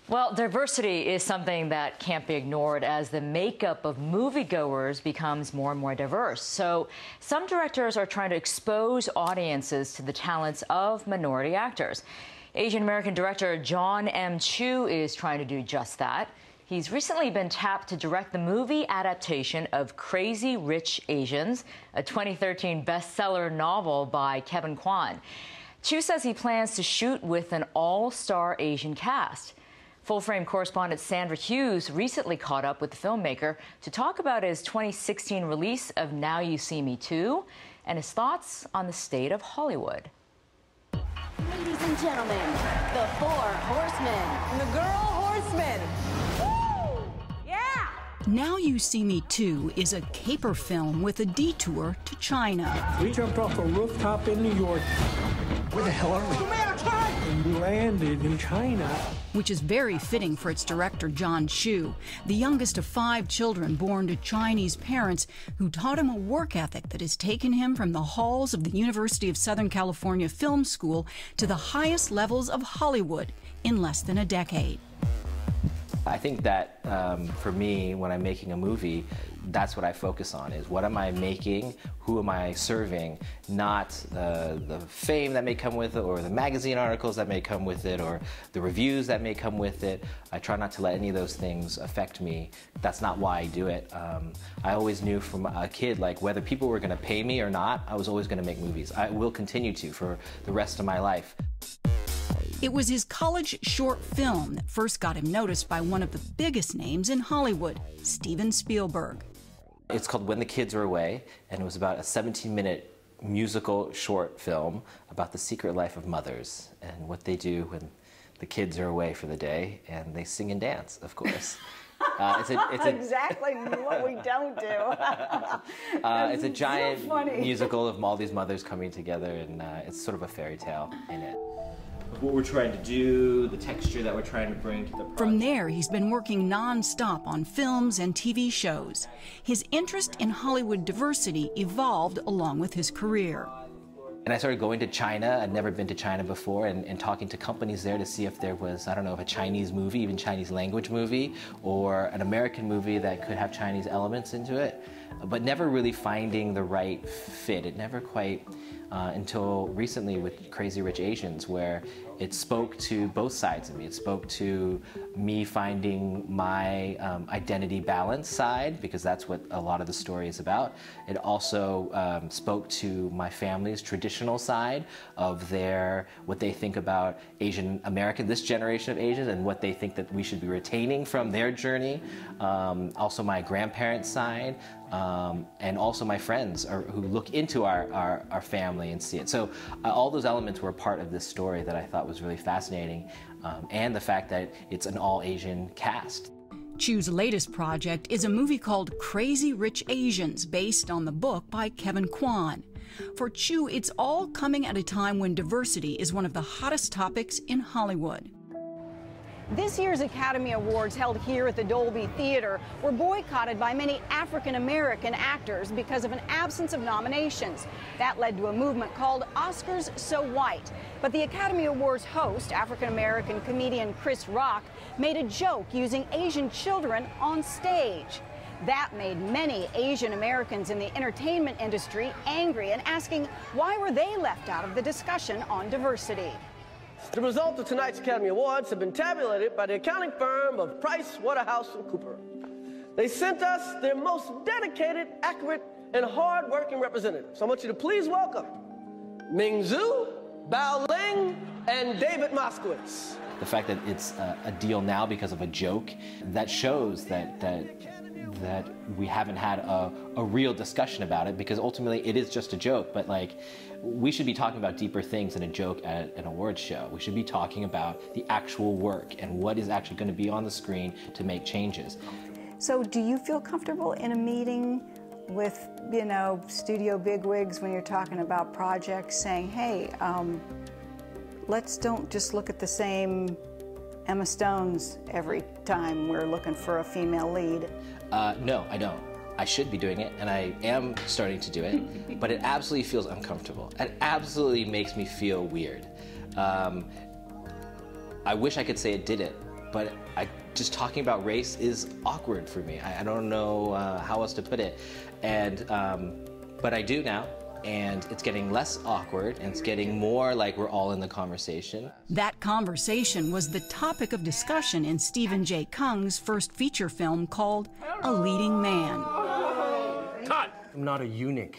Well, diversity is something that can't be ignored as the makeup of moviegoers becomes more and more diverse. So some directors are trying to expose audiences to the talents of minority actors. Asian American director Jon M. Chu is trying to do just that. He's recently been tapped to direct the movie adaptation of Crazy Rich Asians, a 2013 bestseller novel by Kevin Kwan. Chu says he plans to shoot with an all-star Asian cast. Full-frame correspondent Sandra Hughes recently caught up with the filmmaker to talk about his 2016 release of Now You See Me Too and his thoughts on the state of Hollywood. Ladies and gentlemen, the Four Horsemen. The Girl Horsemen. Woo! Yeah! Now You See Me Too is a caper film with a detour to China. We jumped off a rooftop in New York. Where the hell are we? And we landed in China. Which is very fitting for its director, Jon Chu, the youngest of 5 children born to Chinese parents who taught him a work ethic that has taken him from the halls of the University of Southern California Film School to the highest levels of Hollywood in less than a decade. I think that for me, when I'm making a movie, that's what I focus on, is what am I making, who am I serving, not the fame that may come with it, or the magazine articles that may come with it, or the reviews that may come with it. I try not to let any of those things affect me. That's not why I do it. I always knew from a kid, like, whether people were going to pay me or not, I was always going to make movies. I will continue to for the rest of my life. It was his college short film that first got him noticed by one of the biggest names in Hollywood, Steven Spielberg. It's called When the Kids Are Away, and it was about a 17-minute musical short film about the secret life of mothers and what they do when the kids are away for the day, and they sing and dance, of course. It's exactly what we don't do. It's a giant musical of all these mothers coming together, and it's sort of a fairy tale in it. What we're trying to do, the texture that we're trying to bring to the project. From there, he's been working non-stop on films and TV shows. His interest in Hollywood diversity evolved along with his career. And I started going to China. I'd never been to China before, and talking to companies there to see if there was, I don't know, if a Chinese movie, even Chinese language movie, or an American movie that could have Chinese elements into it, but never really finding the right fit. It never quite, until recently with Crazy Rich Asians, where it spoke to both sides of me. It spoke to me finding my identity balance side, because that's what a lot of the story is about. It also spoke to my family's traditional side of what they think about Asian American, this generation of Asians, and what they think that we should be retaining from their journey. Also my grandparents' side, and also my friends who look into our family and see it. So all those elements were part of this story that I thought was really fascinating, and the fact that it's an all-Asian cast. Chu's latest project is a movie called Crazy Rich Asians, based on the book by Kevin Kwan. For Chu, it's all coming at a time when diversity is one of the hottest topics in Hollywood. This year's Academy Awards, held here at the Dolby Theater, were boycotted by many African-American actors because of an absence of nominations. That led to a movement called Oscars So White. But the Academy Awards host, African-American comedian Chris Rock, made a joke using Asian children on stage. That made many Asian Americans in the entertainment industry angry and asking why were they left out of the discussion on diversity. The results of tonight's Academy Awards have been tabulated by the accounting firm of PricewaterhouseCoopers. They sent us their most dedicated, accurate, and hard-working representatives. I want you to please welcome Ming Zhu, Bao Ling, and David Moskowitz. The fact that it's a deal now because of a joke, that shows that we haven't had a real discussion about it, because ultimately it is just a joke. But like, we should be talking about deeper things than a joke at an awards show. We should be talking about the actual work and what is actually going to be on the screen to make changes. So do you feel comfortable in a meeting with, you know, studio bigwigs when you're talking about projects, saying, hey, let's don't just look at the same Emma Stones every time we're looking for a female lead? No, I don't. I should be doing it, and I am starting to do it, but it absolutely feels uncomfortable. It absolutely makes me feel weird. I wish I could say it didn't, but just talking about race is awkward for me. I don't know how else to put it. And, but I do now. And it's getting less awkward, and it's getting more like we're all in the conversation. That conversation was the topic of discussion in Stephen J. Kung's first feature film called A Leading Man. Cut! I'm not a eunuch.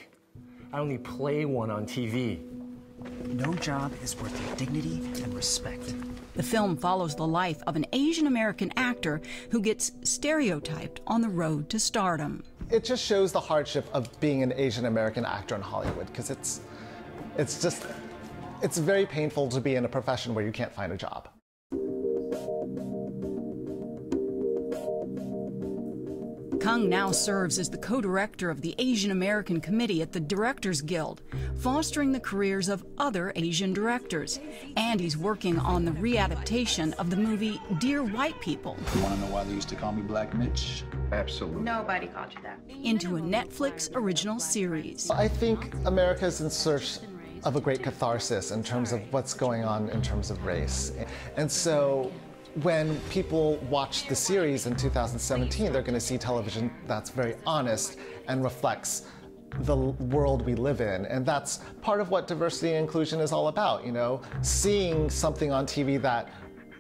I only play one on TV. No job is worth your dignity and respect. The film follows the life of an Asian American actor who gets stereotyped on the road to stardom. It just shows the hardship of being an Asian American actor in Hollywood, because it's very painful to be in a profession where you can't find a job. Kung now serves as the co-director of the Asian American Committee at the Directors Guild, fostering the careers of other Asian directors. And he's working on the readaptation of the movie Dear White People. You want to know why they used to call me Black Mitch? Absolutely. Nobody called you that. Into a Netflix original series. I think America's in search of a great catharsis in terms of what's going on in terms of race. And so when people watch the series in 2017, they're going to see television that's very honest and reflects the world we live in. And that's part of what diversity and inclusion is all about, you know, seeing something on TV that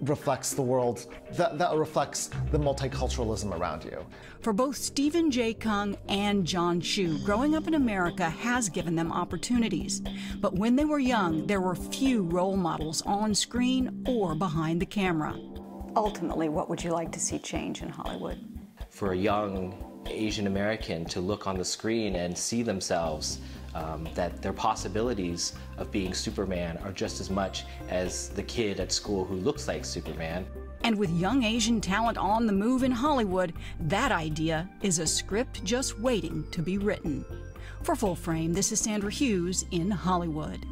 reflects the world, that reflects the multiculturalism around you. For both Stephen J. Kung and Jon Chu, growing up in America has given them opportunities. But when they were young, there were few role models on screen or behind the camera. Ultimately, what would you like to see change in Hollywood? For a young Asian American to look on the screen and see themselves, that their possibilities of being Superman are just as much as the kid at school who looks like Superman. And with young Asian talent on the move in Hollywood, that idea is a script just waiting to be written. For Full Frame, this is Sandra Hughes in Hollywood.